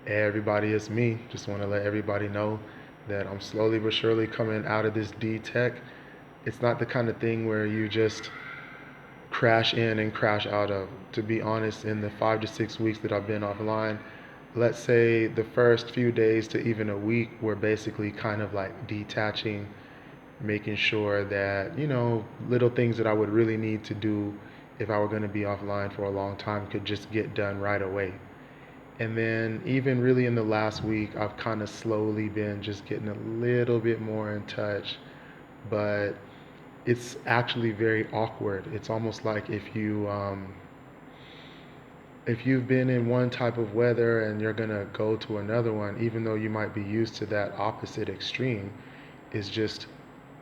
Hey everybody, it's me. Just want to let everybody know that I'm slowly but surely coming out of this Detech. It's not the kind of thing where you just crash in and crash out of. To be honest, in the 5 to 6 weeks that I've been offline, let's say the first few days to even a week were basically kind of like detaching, making sure that, little things that I would really need to do if I were going to be offline for a long time could just get done right away. And then even really in the last week, I've kind of slowly been just getting a little bit more in touch, but it's actually very awkward. It's almost like if you've been in one type of weather and you're gonna go to another one, even though you might be used to that opposite extreme, is just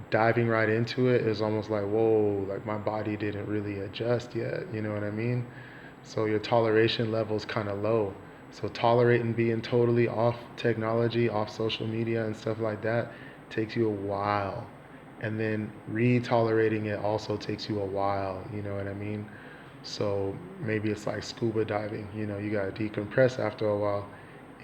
diving right into it is almost like, whoa, like my body didn't really adjust yet. You know what I mean? So your toleration level's kind of low. So tolerating being totally off technology, off social media and stuff like that takes you a while. And then re-tolerating it also takes you a while, you know what I mean? So maybe it's like scuba diving, you gotta decompress after a while.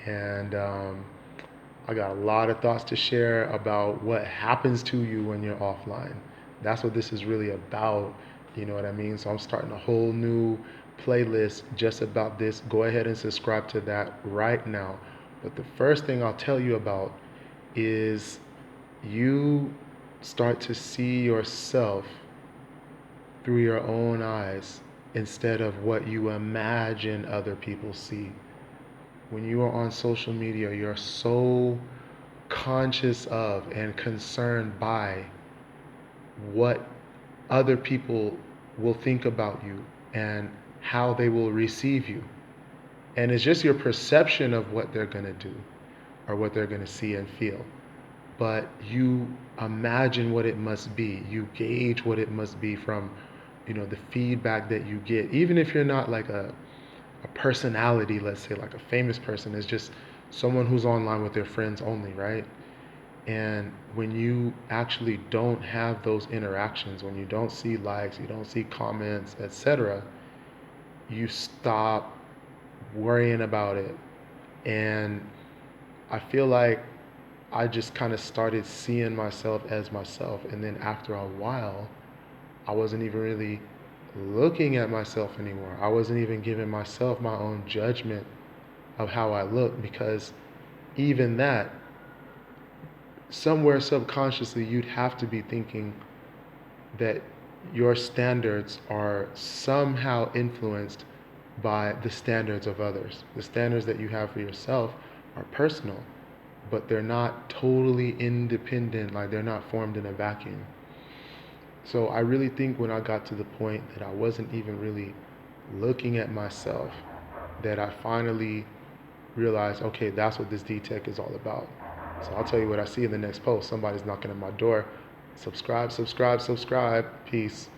And I got a lot of thoughts to share about what happens to you when you're offline. That's what this is really about. You know what I mean? So I'm starting a whole new playlist just about this. Go ahead and subscribe to that right now. But the first thing I'll tell you about is you start to see yourself through your own eyes instead of what you imagine other people see. When you are on social media, you're so conscious of and concerned by what other people will think about you and how they will receive you. And it's just your perception of what they're going to do or what they're going to see and feel. But you imagine what it must be. You gauge what it must be from, the feedback that you get. Even if you're not like a personality, let's say like a famous person, is just someone who's online with their friends only, right? And when you actually don't have those interactions, when you don't see likes, you don't see comments, etc., you stop worrying about it. And I feel like I just kind of started seeing myself as myself. And then after a while, I wasn't even really looking at myself anymore. I wasn't even giving myself my own judgment of how I look, because even that, somewhere subconsciously, you'd have to be thinking that your standards are somehow influenced by the standards of others. The standards that you have for yourself are personal, but they're not totally independent, like they're not formed in a vacuum. So I really think when I got to the point that I wasn't even really looking at myself, that I finally realized, okay, that's what this D-Tech is all about. So I'll tell you what I see in the next post. Somebody's knocking at my door. Subscribe, subscribe, subscribe. Peace.